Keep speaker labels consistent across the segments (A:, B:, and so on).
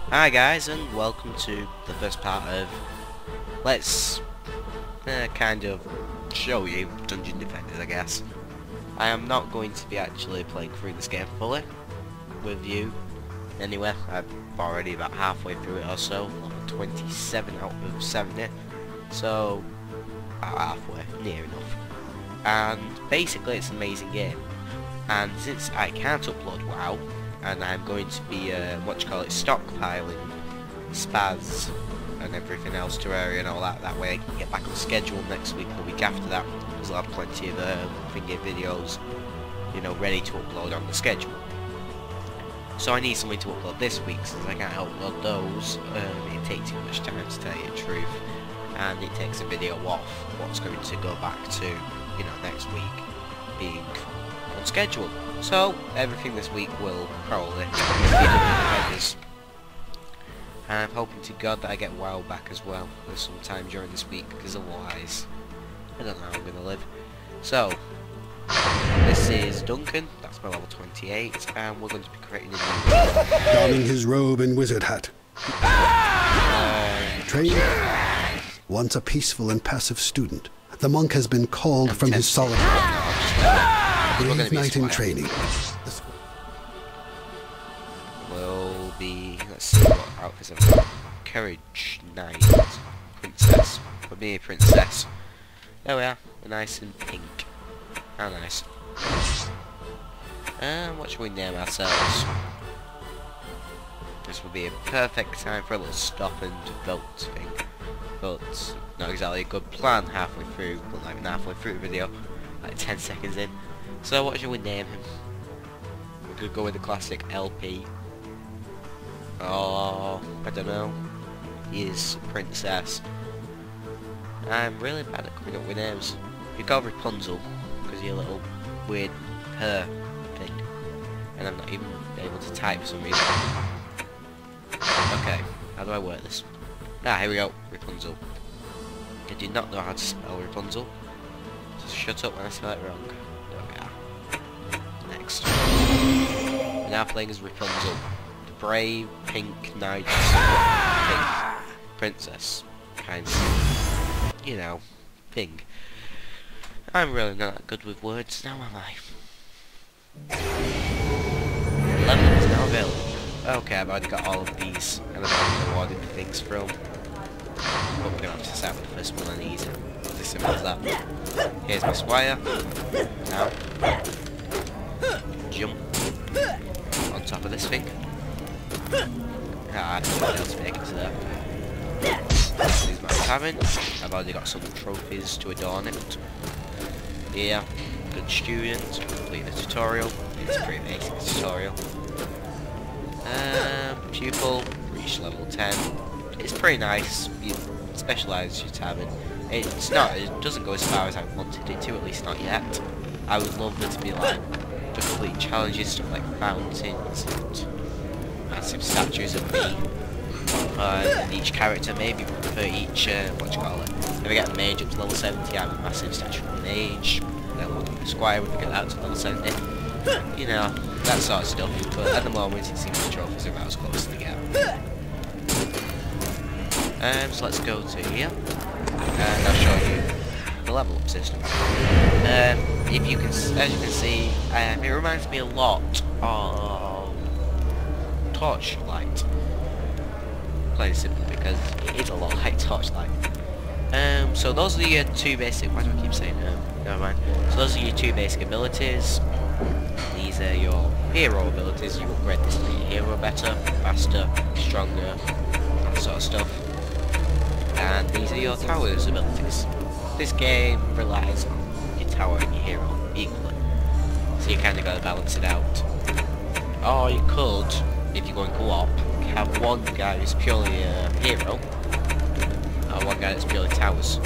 A: Hi guys, and welcome to the first part of let's kind of show you Dungeon Defenders, I guess. I am not going to be actually playing through this game fully with you anyway. I'm already about halfway through it or so, level 27 out of 70, so about halfway, near enough. And basically it's an amazing game, and since I can't upload WoW, and I'm going to be stockpiling spaz and everything else, Terraria and all that, that way I can get back on schedule next week and the week after that, because I'll have plenty of thingy videos, you know, ready to upload on the schedule. So I need something to upload this week, since I can't upload those. It takes too much time, to tell you the truth, and it takes a video off what's going to go back to, you know, next week being on schedule. So everything this week will probably be Defenders, and I'm hoping to God that I get WoW back as well sometime during this week, because otherwise I don't know how I'm gonna live. So this is Duncan, that's my level 28, and we're going to be creating a new
B: donning his robe and wizard hat. Trained. Once a peaceful and passive student, the monk has been called from his solitude. Brave knight in training.
A: Will be, let's see what outfits I've got. Courage Knight, Princess. For me, a princess. There we are, we're nice and pink. How nice. What should we name ourselves? This will be a perfect time for a little stop and vote thing. But not exactly a good plan halfway through, but not even halfway through the video, like 10 seconds in. So what should we name him? We could go with the classic LP. Oh, I don't know. He is a princess. I'm really bad at coming up with names. You go Rapunzel, because you're a little weird hair thing. And I'm not even able to type for some reason. Okay, how do I work this? Ah, here we go, Rapunzel. I do not know how to spell Rapunzel. Just shut up when I spell it wrong. There we are. Next. We're now playing as Repunzel, the brave pink knight, pink princess, kind of, you know, thing. I'm really not that good with words now, am I? 11 is now available. Okay, I've already got all of these, and I've already awarded the things from. But we're gonna have to start with the first one and easy. As simple as that. Here's my squire. Now, jump on top of this thing. Ah, I don't know how to make it to there. This is my tavern. I've already got some trophies to adorn it. Here, good student, complete the tutorial. It's a pretty basic tutorial. Pupil, reach level 10. It's pretty nice. You specialise your tavern. It doesn't go as far as I wanted it to, at least not yet. I would love there to be like the complete challenges, stuff like fountains and massive statues of me. Each character, maybe for each, what do you call it? If I get a mage up to level 70, I have a massive statue of a mage. Then we'll do the squire when we get that to level 70. You know, that sort of stuff. But at the moment, it seems the trophies are about as close as they get. So let's go to here, and I'll show you the level up system. If you can, as you can see, it reminds me a lot of Torchlight. Plain simply because it is a lot like Torchlight. So those are your two basic. Why do I keep saying never mind. So those are your two basic abilities. These are your hero abilities. You upgrade this to make your hero better, faster, stronger, that sort of stuff. And these are your towers abilities. This game relies on your tower and your hero equally, so you kind of got to balance it out. Or you could, if you're going co-op, have one guy who's purely a hero, or one guy that's purely towers.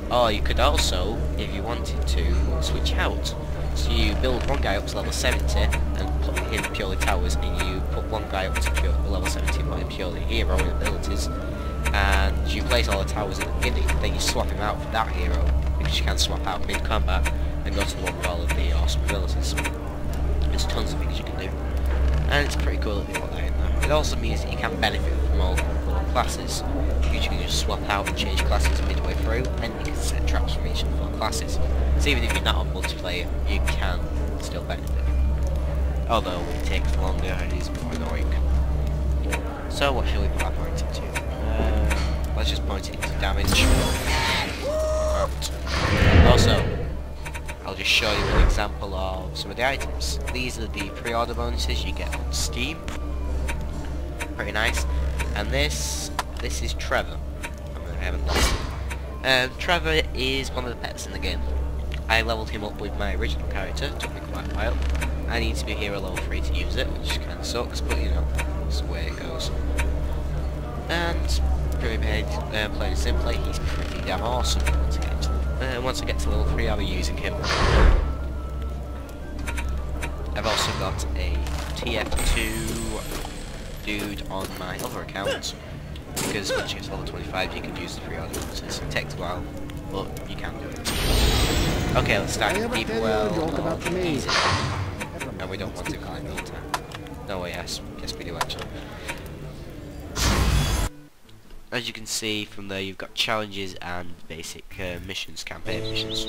A: Or you could also, if you wanted to, switch out. So you build one guy up to level 70 and put him purely towers, and you put one guy up to level 70 and put him purely hero abilities. And you place all the towers at the beginning, then you swap him out for that hero, because you can swap out mid-combat and go to the one with all of the awesome abilities. There's tons of things you can do. and it's pretty cool that they put that in there. It also means that you can benefit from all classes. You can just swap out and change classes midway through, and you can set traps from each of the 4 classes. So even if you're not on multiplayer, you can still benefit. Although it takes longer and is more annoying. So what shall we put our point into? Let's just point it into damage. Also, I'll just show you an example of some of the items. These are the pre-order bonuses you get on Steam. Pretty nice. And this is Trevor. I haven't lost him. Trevor is one of the pets in the game. I leveled him up with my original character. Took me quite a while. I need to be hero level 3 to use it, which kind of sucks, but you know, that's the way it goes. And pretty paid, plain and simply, he's pretty damn awesome once I get to level 3, I'll be using him. I've also got a TF2 dude on my other account, because once you get to level 25 you can use the pre-order bonuses. It takes a while, but you can do it. Okay, let's start with people easy. And we don't want to climb all the time. No, yes we do actually. As you can see from there, you've got challenges and basic missions, campaign missions.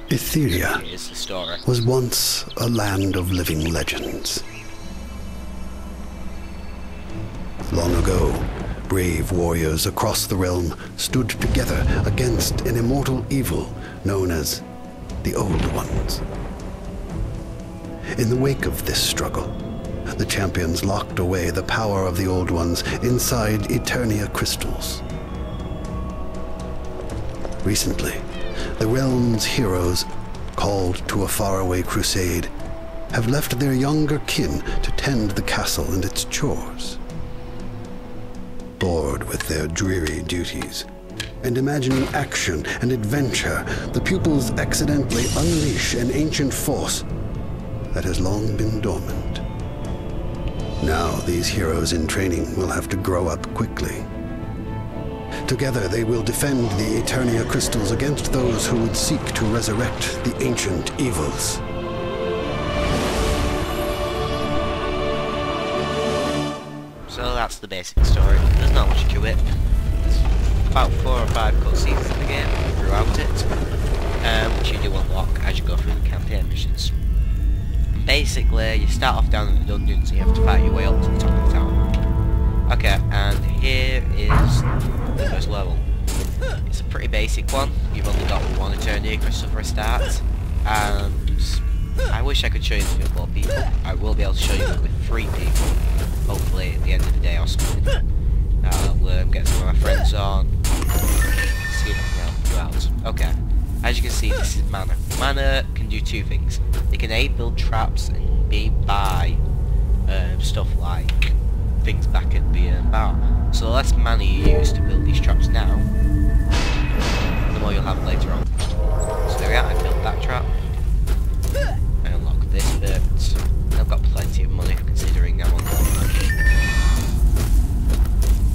B: Etheria
A: Here's the story.
B: was once a land of living legends. Long ago, brave warriors across the realm stood together against an immortal evil known as the Old Ones. In the wake of this struggle, the champions locked away the power of the Old Ones inside Eternia crystals. Recently, the realm's heroes, called to a faraway crusade, have left their younger kin to tend the castle and its chores. Bored with their dreary duties, and imagining action and adventure, the pupils accidentally unleash an ancient force that has long been dormant. Now these heroes in training will have to grow up quickly. Together they will defend the Eternia crystals against those who would seek to resurrect the ancient evils.
A: So that's the basic story. There's not much to it. There's about 4 or 5 cutscenes in the game throughout it, which you do unlock as you go through the campaign missions. Basically, you start off down in the dungeon, so you have to fight your way up to the top of the tower. Okay, and here is the first level. It's a pretty basic one. You've only got 1 Eternia crystal for a start, and I wish I could show you this with 4 people. I will be able to show you it with 3 people, hopefully at the end of the day or something. I'll get some of my friends on, see if I can help you out. Okay. As you can see, this is mana. Mana can do 2 things. It can A, build traps, and B, buy stuff like things back at the bar. So the less mana you use to build these traps now, the more you'll have later on. So there we are, I built that trap. I unlocked this bit. I've got plenty of money considering I'm on the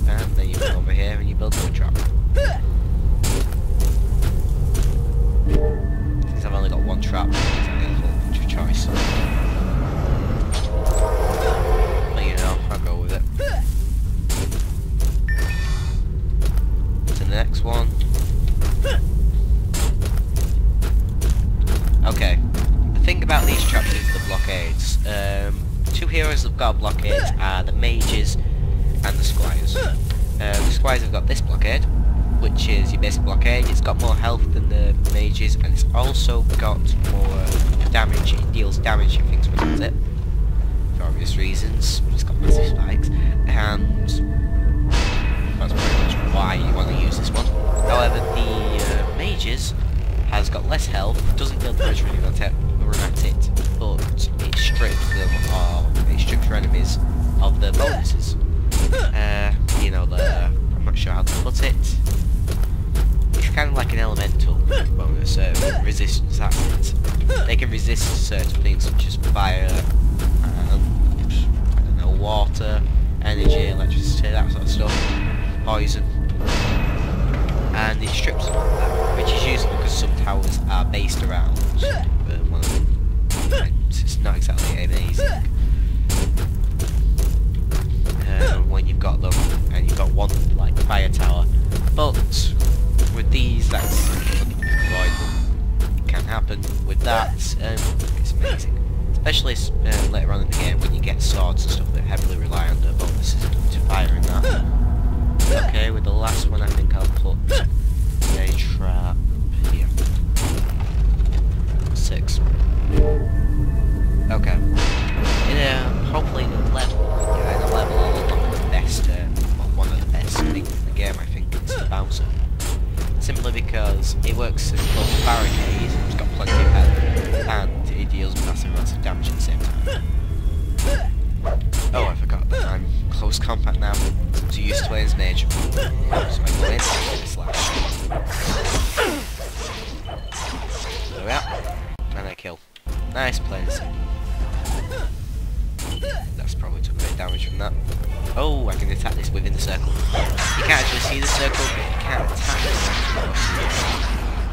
A: and then you come over here and you build another trap. Since I've only got 1 trap, there's only a whole bunch of choice. But you know, I'll go with it. To the next one. Okay. The thing about these traps is the blockades. 2 heroes that've got blockades are the mages and the squires. The squires have got this blockade, which is your basic blockade. It's got more health than the mages, and it's also got more damage. It deals damage if things without it, for obvious reasons. It's got massive spikes, and that's pretty much why you want to use this one. However, the mages has got less health, doesn't deal damage when you run at it, but it strips them, or it strips your enemies of the bonuses. You know, I'm not sure how to put it. It's kind of like an elemental bonus, resistance, that's it. They can resist certain things such as fire, I don't know, water, energy, electricity, that sort of stuff, poison. And it strips them of that, which is useful because some towers are based around one of them, and it's not exactly amazing. when you've got them, and you've got one like fire tower. But with these, that's unavoidable. It can happen. With that, it's amazing. Especially later on in the game when you get swords and stuff that heavily rely on the bonuses to fire and that. Okay, with the last one I think I'll put a trap here. 6. Okay. Hopefully in a level I'll unlock the best, well, one of the best things in the game, I think, it's the bouncer. Simply because it works as a close barricade, it's got plenty of health, and it deals massive amounts of damage at the same time. Oh, I forgot that I'm close combat now, so I'm too used to playing as mage. So I go in and get a slash. There we are. And I kill. Nice playing simple. That's probably took a bit of damage from that. Oh, I can attack this within the circle. You can't actually see the circle, but you can attack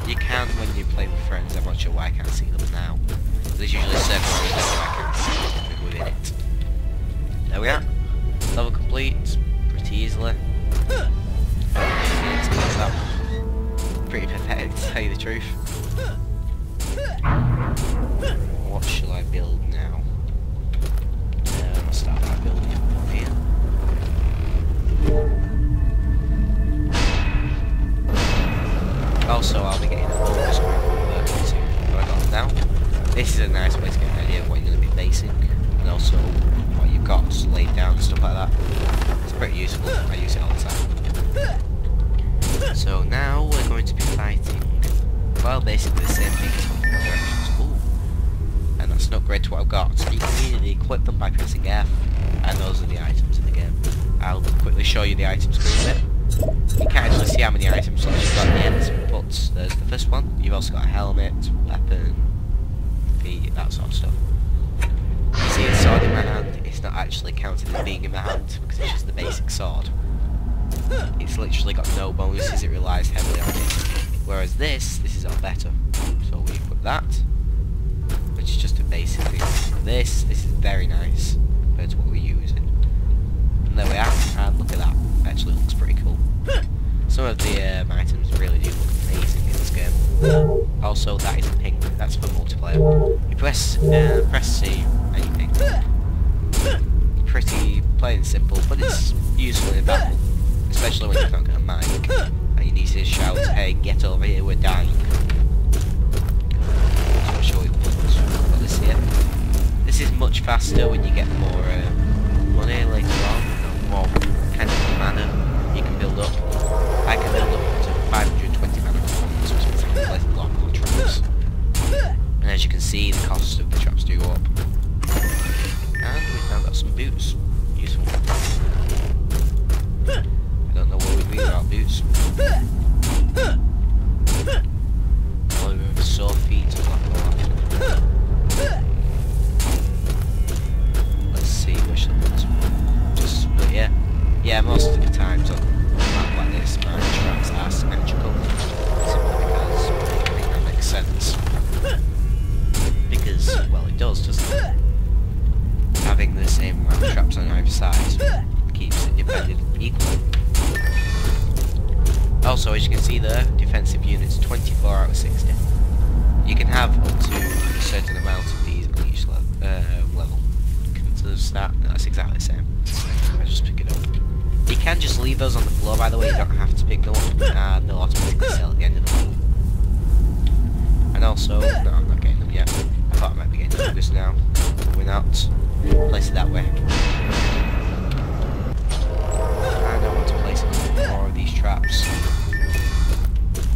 A: it. You can when you play with friends. I'm not sure why I can't see them now. There's usually a circle on the level I can see within it. There we are. Level complete. Pretty easily. Pretty pathetic to tell you the truth. What shall I build now? I'll start by building one here. Also, I'll be getting a bonus group soon. What I got now. This is a nice way to get an idea of what you're going to be facing, and also what you've got laid down and stuff like that. It's pretty useful. I use it all the time. So now we're going to be fighting, well, basically the same thing in different directions. Ooh. And that's an upgrade to what I've got. So you can immediately equip them by pressing F, and those are the items in the game. I'll quickly show you the item screen a bit. You can't actually see how many items you've got yet, but there's the first one. You've also got a helmet, weapon, feet, that sort of stuff. You see a sword in my hand, it's not actually counted as being in my hand, because it's just the basic sword. It's literally got no bonuses, it relies heavily on it. Whereas this is all better. So we put that, which is just a basic thing. This is very nice compared to what we're using. And there we are, and look at that. Actually looks pretty cool. Some of the items really do look amazing in this game. Also, that is pink. That's for multiplayer. You press C and you ping. Pretty plain and simple, but it's useful in battle, especially when you've not got a mic and you need to shout, "Hey, get over here, we're dying." So I'm sure we've got this here. This is much faster when you get more money later on, more kind of mana you can build up. I can build up to 520 mana performance, which means I can place a lot more traps. And as you can see, the cost of the traps do go up. And we've now got some boots. Useful. I don't know what we'd be without boots. Well, we have sore feet a lot more often. Let's see which ones. Just split, yeah. Yeah, most of the times on a map like this, my traps are symmetrical. Simply because I think that makes sense. Because, well, it does, doesn't it? Having the same amount of traps on either side keeps it defended equally. Also, as you can see there, defensive units 24 out of 60. You can have up to a certain amount of these on each level. To the start, no, that's exactly the same. I just pick it up. You can just leave those on the floor, by the way, you don't have to pick them up, and they'll automatically sell at the end of the level. And also, no, I'm not getting them yet. I thought I might be getting them just now, but we're not. Place it that way. And I want to place more of these traps.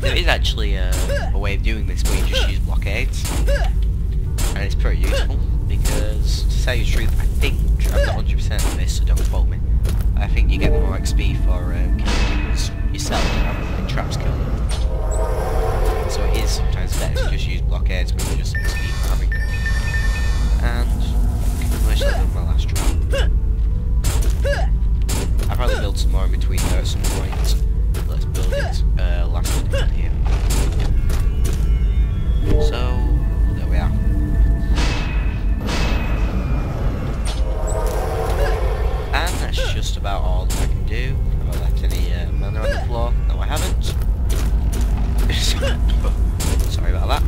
A: There is actually a way of doing this where you just use blockades, and it's pretty useful because, to tell you the truth, I think, I'm not 100% on this, so don't quote me, I think you get more XP for killing things yourself rather than traps kill them. So it is sometimes better to just use blockades when you just XP for having them. And let's build my last trap. I'll probably build some more in between there at some point. Let's build it last one here. So there we are. And that's just all I can do. Have I left any mana on the floor? No, I haven't. Sorry about that.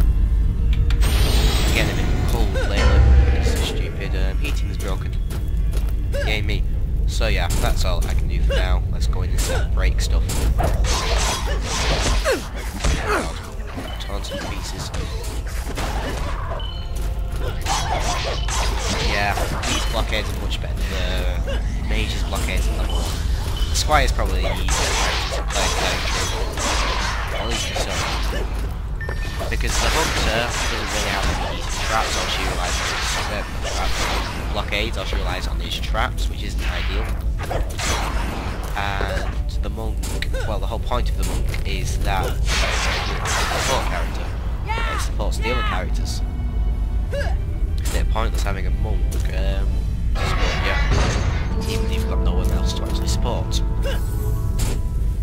A: Getting a bit cold lately. It's so stupid. Heating's broken. Yay me. So yeah, that's all I can do for now. Let's go in and start break stuff. Torn to pieces. Yeah, these blockades are much better than the mage's blockades at level 1. The squire's probably the easier character to play, at least for some. Because the hunter doesn't really have any easy traps, or she relies on his blockades, or she relies on his traps, which isn't ideal. And the monk, well, the whole point of the monk is that it's a support character. It supports the other characters. It's a bit pointless having a monk support you, even if you've got no one else to actually support.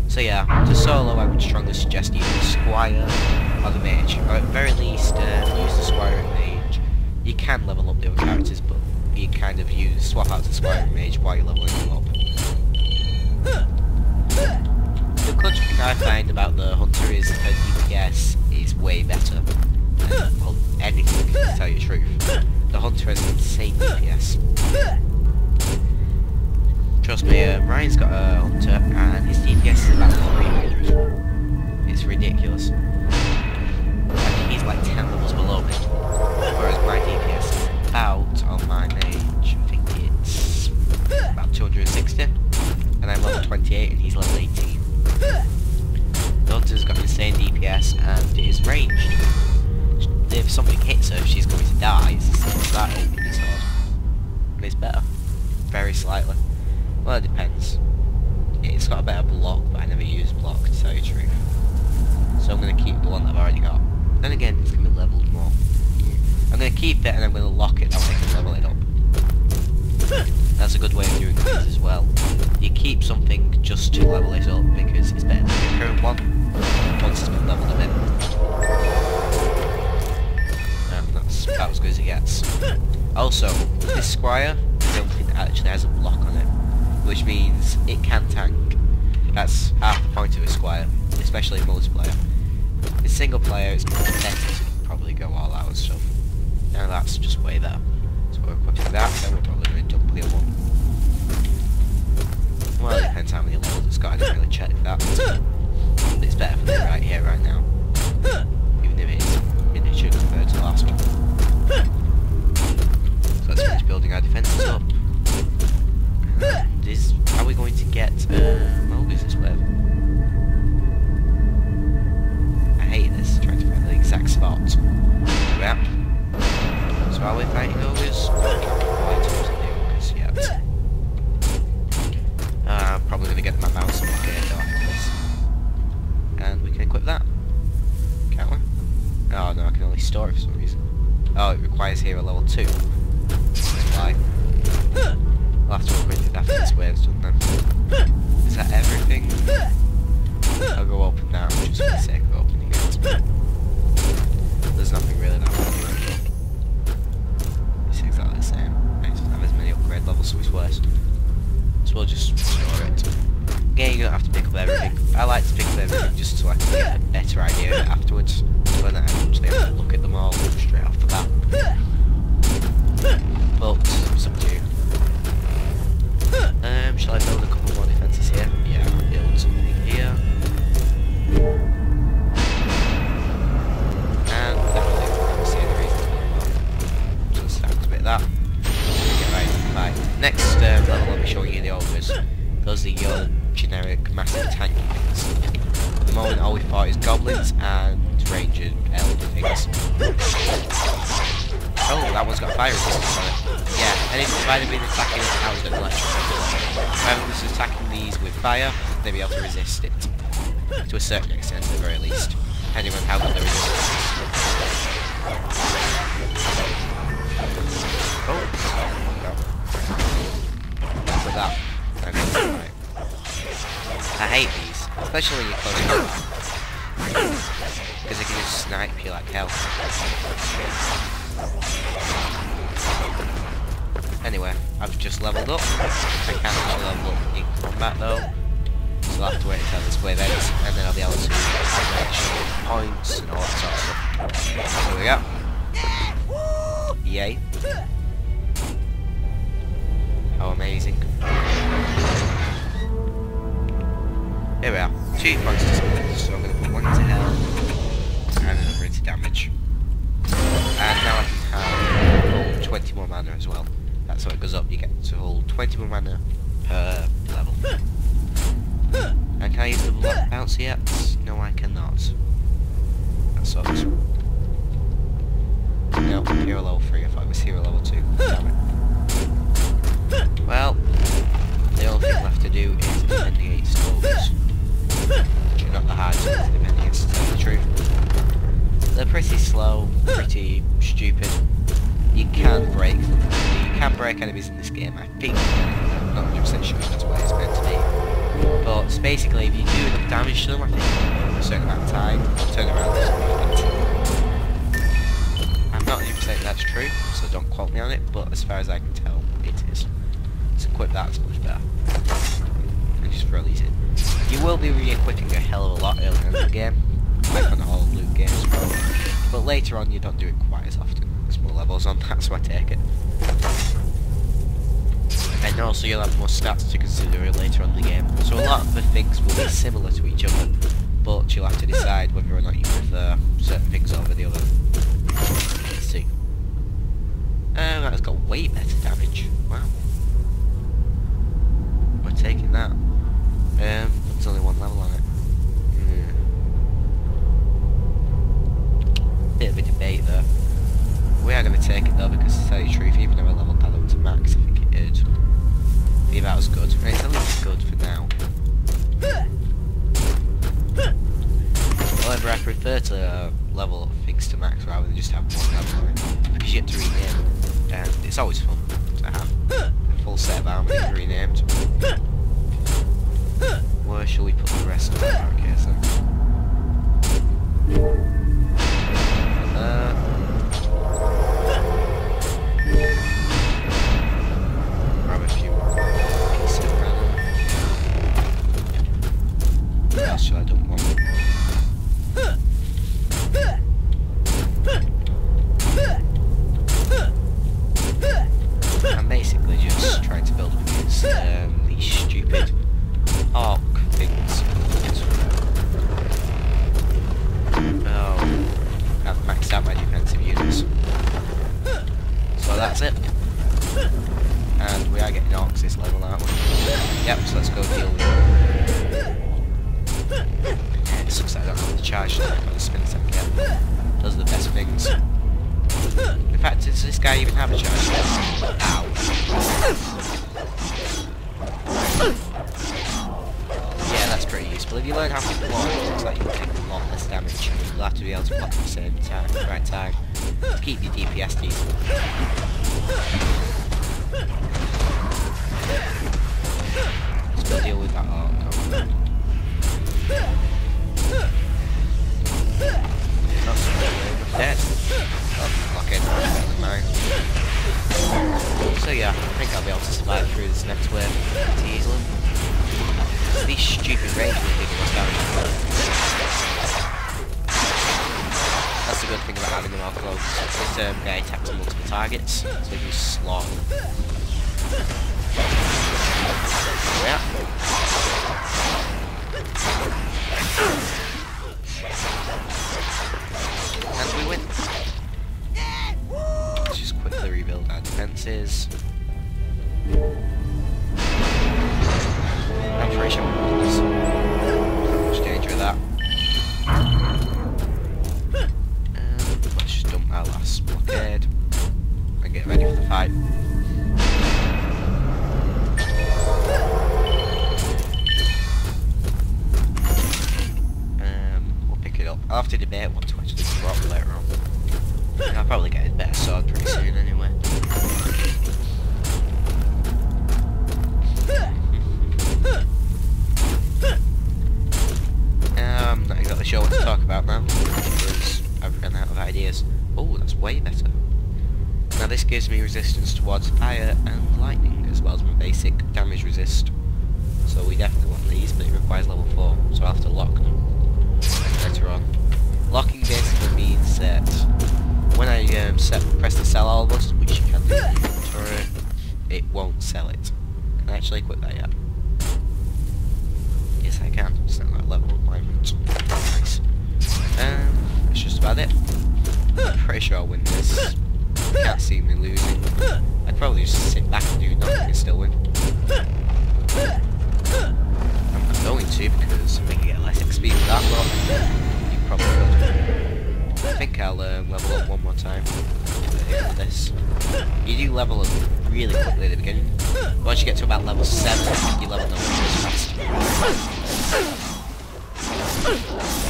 A: So yeah, to solo I would strongly suggest either the squire or the mage, or at the very least use the squire and mage. You can level up the other characters, but you kind of swap out the squire and mage while you're leveling them up. The good thing I find about the hunter is her DPS is way better. Well, anything, to tell you the truth. The hunter has insane DPS. Trust me, Ryan's got a hunter and his DPS is about 300. It's ridiculous. I think he's like 10 levels below me. Whereas my DPS is about, on my mage, I think it's about 260. And I'm level 28 and he's level 18. The hunter's got insane DPS and is ranged. If something hits her, she's going to die. It's that open this sword. And it's better. Very slightly. Well, it depends. It's got a better block, but I never use block, to tell you the truth. So I'm going to keep the one that I've already got. Then again, it's going to be leveled more. I'm going to keep it and I'm going to lock it, that way I can level it up. That's a good way of doing things as well. You keep something just to level it up, because it's better than your current one, once it's been leveled a bit. That's about as good as it gets. Also, this squire is the only thing that actually has a block on it, which means it can tank. That's half the point of a squire, especially in multiplayer. In single player, it's pathetic to probably go all out and stuff. Now that's just way there. So we're equipping that, then we're probably going to double the other one. Well, it depends how many levels it's got, I didn't really check that. But it's better for me right here, right now. Even if it's miniature compared to the last one. So let's finish building our defences up. And how are we going to get Mulgers this wave? I hate this, trying to find the exact spot. There we are. So are we fighting ogres? Yet. I'm probably going to get my mouse and blockade though after this. And we can equip that. Can't we? Oh no, I can only store it for some reason. Oh, it requires here a level 2. That's why. I'll have to upgrade it after this wave's done then. Is that everything? I'll go open now, just for the sake of opening it. There's nothing really that much. It's exactly the same. It doesn't have as many upgrade levels, so it's worse. So we'll just store it. Again, you don't have to pick up everything. I like to pick up everything just so I can get a better idea of it afterwards. So then I actually have to look at them all straight off the bat. But, it's up to you. Shall I build a couple more defences here? Yeah, I'll build something here. And definitely never see any reason to build more. So let's start with a bit of that. Get right by. Next level I'll be showing you the ogres. Those are your generic massive tanky things. At the moment all we fought is goblins and ranger elder things. Oh, that one's got fire resistance on it. Yeah, and if I'd been attacking it, I was going to electric. If I was attacking these with fire, they'd be able to resist it. To a certain extent, at the very least. Depending on how good the resistance is. Oh, look at that. Okay, I hate these, especially when you're close combat. Because they can just snipe you like hell. Anyway, I've just leveled up. I can't actually level up in combat though, so I'll have to wait until this wave ends, and then I'll be able to add extra points and all that sort of stuff. Here we go. Yay. How amazing. Here we are. 2 points to split, so I'm going to put 1 into health and another into damage. And now I can have 20 more mana as well. That's how it goes up. You get to hold 20 more mana per level. And can I use the black bouncer yet? No, I cannot. That sucks. No, hero level 3. I thought it was hero level 2. Damn it. Well, the only thing left to do is defend against those. Which are not the hardest ones to defend against, to tell you the truth. They're pretty slow, pretty stupid. You can break them. You can break enemies in this game, I think. I'm not 100% sure if that's what it's meant to be. But basically, if you do enough damage to them, I think, for a certain amount of time, they'll turn around and I'm not 100% that's true, so don't quote me on it, but as far as I can tell, it is. So equip that, it's much better. And just throw these in. You will be re-equipping a hell of a lot earlier in the game, like on all loot games, but later on you don't do it quite as often. There's more levels on that, so I take it. And also you'll have more stats to consider later on in the game, so a lot of the things will be similar to each other, but you'll have to decide whether or not you prefer certain things over the other. Let's see. That's got way better damage. Wow. We're taking that. There's only 1 level on it. Bit of a debate there. We are going to take it though, because to tell you the truth, even though I leveled that up to max, I think it is. See, that was good. And it's at least good for now. However, I prefer to level things to max rather than just have 1 level on it, because you get to rename, and it's always fun to have a full set of armor that you renamed. Where shall we put the rest of our case then? Grab a few pieces of random. What else should I do? I'm basically just trying to build up against these stupid arc things. Oh, I've maxed out my defensive units. So that's it. And we are getting orcs this level, aren't we? Yep, so let's go deal with it. It sucks that I don't have the charge to the spin attack yet. Those are the best things. In fact, does this guy even have a charge yet? Ow. Yeah, that's pretty useful. If you learn how to block, it looks like you can take a lot less damage. You'll have to be able to block at the same time, at the right time, to keep your DPS decent. Let's go deal with that arc. Not so good. Dead. Oh, okay, that's better than mine. So yeah, I think I'll be able to survive through this next wave pretty easily. These stupid raids will take us damage. That's the good thing about having them all close. This guy attacks multiple targets, so he can slaughter them. Yeah. And we win. Let's just quickly rebuild our defences. I'm pretty sure we won this. Not much danger of that. Let's just dump our last blockade and get ready for the fight. We'll pick it up. I'll have to debate what to actually drop later on. I'll probably get a better sword pretty soon anyway. I'm not exactly sure what to talk about now, because I've run out of ideas. Oh, that's way better. Now this gives me resistance towards fire and lightning, as well as my basic damage resist. So we definitely want these, but it requires level 4, so I'll have to lock them later on. Locking basically means that when I press the sell all button, which you can do in the inventory, it won't sell it. Can I actually equip that yet? Yes I can, it's not like level requirement. Nice. That's just about it. I'm pretty sure I'll win this. Can't see me losing. I'd probably just sit back and do nothing and still win. I'm going to because I think I get less XP with that, but you probably would. I think I'll level up one more time for this. You do level up really quickly at the beginning. Once you get to about level 7, you level up really fast.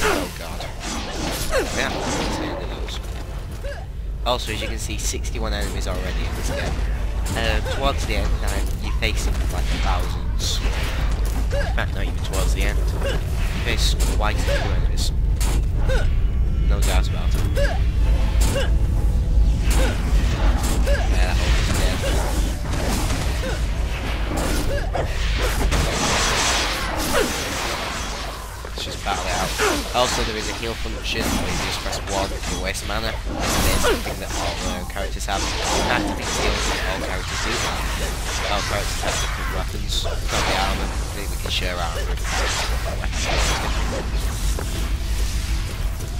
A: Oh god. Yeah, that's the end of those. Also, as you can see, 61 enemies already in this game. Towards the end, you're facing like thousands. In fact, not even towards the end. You face quite a few enemies. No doubt about it. Yeah, that whole is dead. Let's just battle it out. Also, there is a heal function where you just press 1 to waste mana. It's something that all characters have. That activating skills that all characters do have. All characters have different weapons. We've got the armor. I think we can share armor with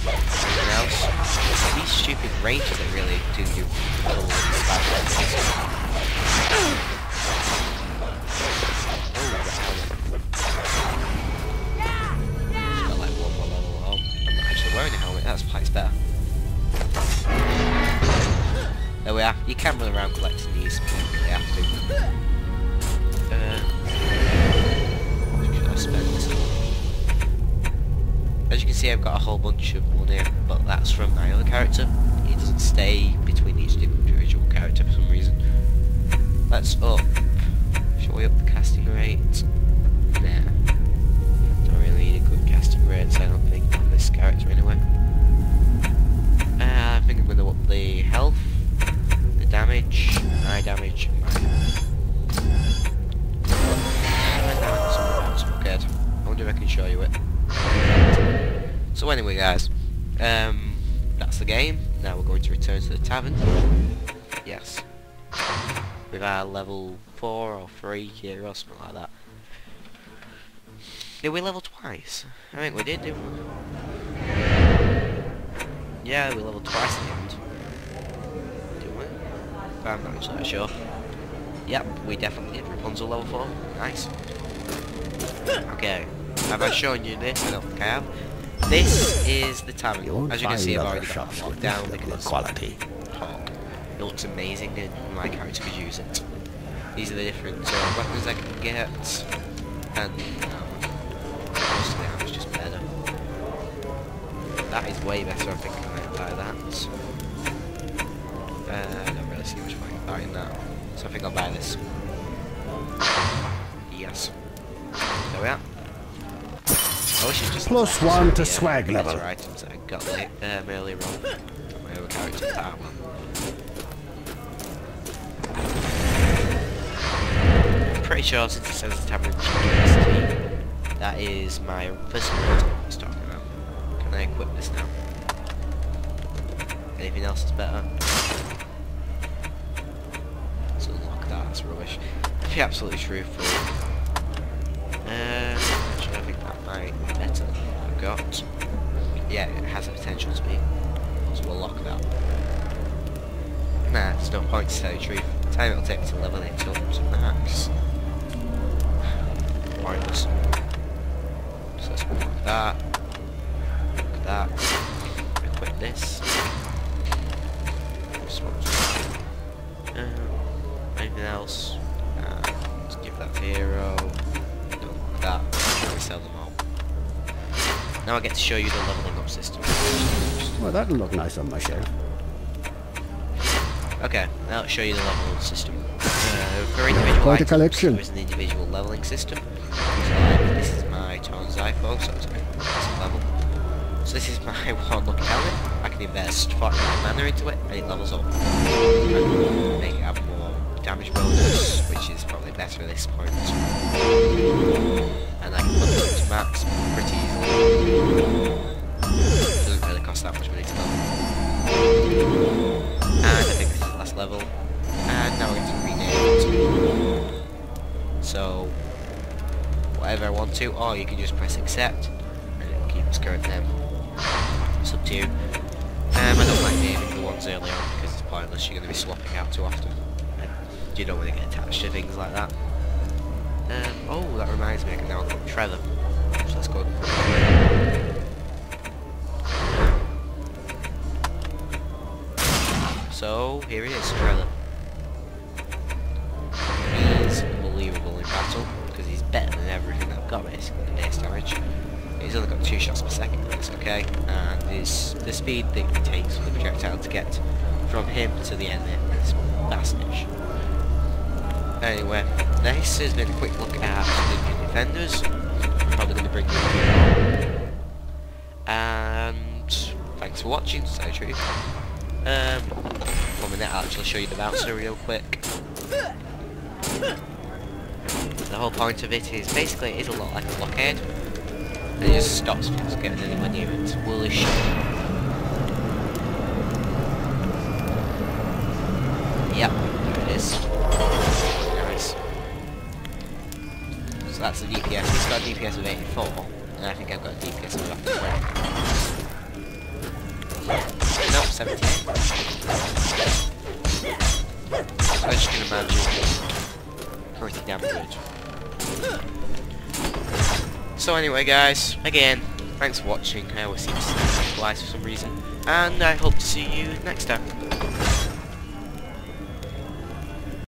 A: anything else? It's these stupid ranges that really do you pull these bad weapons. Wearing a helmet, that's quite better. There we are. You can run around collecting these, but you really have to. Should I spend this? As you can see, I've got a whole bunch of money, but that's from my other character. It doesn't stay between each individual character for some reason. Let's up. Shall we up the casting rate? Nah. Don't really need a good casting rate, I don't think. This character anyway. I think I'm going to up the health, the damage, my damage, and my health. Okay, I wonder if I can show you it. So anyway guys, that's the game. Now we're going to return to the tavern. Yes. With our level 4 or 3 here or something like that. Did we level twice? I think we did, didn't we? Yeah, we leveled twice in the end. Didn't we? I'm not actually sure. Yep, we definitely did Rapunzel level 4. Nice. Okay. Have I shown you this? I don't think I have. This is the tavern. As you can see, I've already got it locked down because quality. It looks amazing and my character could use it. These are the different weapons I can get. And most of the armor's just better. That is way better, I think I might buy that. I don't really see much point in buying that. So I think I'll buy this. Yes. There we are. I wish it just
B: +1 to swag level.
A: Items that I got earlier on from my other character's armor. I'm pretty sure since it says the tavern GST, that is my first one I was talking about. Can I equip this now? Anything else is better? Let's unlock that, that's rubbish. To be absolutely truthful. Actually I think that might be better than what I've got. Yeah, it has the potential to be. So we'll lock that. Nah, there's no point to tell you the truth. The time it'll take me to level it up to max. Pointless. So let's unlock that. Look at that. Equip this. Anything else? Let's give that to hero. Don't that. Now we sell them all. Now I get to show you the leveling up system.
B: Well, that'll look nice on my shelf.
A: Okay, now let's show you the leveling system. For individual items, there is an individual leveling system. So like, this is my Torn Zypho, so it's a level. So this is my one lucky helmet. I can invest 40 mana into it, and it levels up. And make it have more damage bonus, which is probably better at this point. And I can put it up to max pretty easily. Doesn't really cost that much money to level. And I think this is the last level. And now we're going to rename it. So, whatever I want to, or you can just press accept, and it will keep its current name. It's up to you. I don't like naming the ones early on because it's pointless, you're going to be swapping out too often. And you don't want to get attached to things like that. Oh, that reminds me, I can now unlock Trevor. So let's go. So, here it is, Trevor. He's unbelievable in battle, because he's better than everything I've got basically in base damage. He's only got 2 shots per second, that's okay, and the speed that it takes for the projectile to get from him to the enemy is vast-ish. Anyway, this has been a quick look at the defenders. I'm probably going to bring you a few more. And thanks for watching, to tell you the truth. 1 minute, I'll actually show you the bouncer real quick. The whole point of it is, basically it is a lot like a blockade. And it just stops things getting anywhere near it. Woolish. Yep, there it is. Nice. So that's the DPS. It's got a DPS of 84, and I think I've got a DPS of about 20. Nope, 78. So as you can imagine, pretty damn good. So anyway guys, again, thanks for watching. I always seem to say twice for some reason, and I hope to see you next time.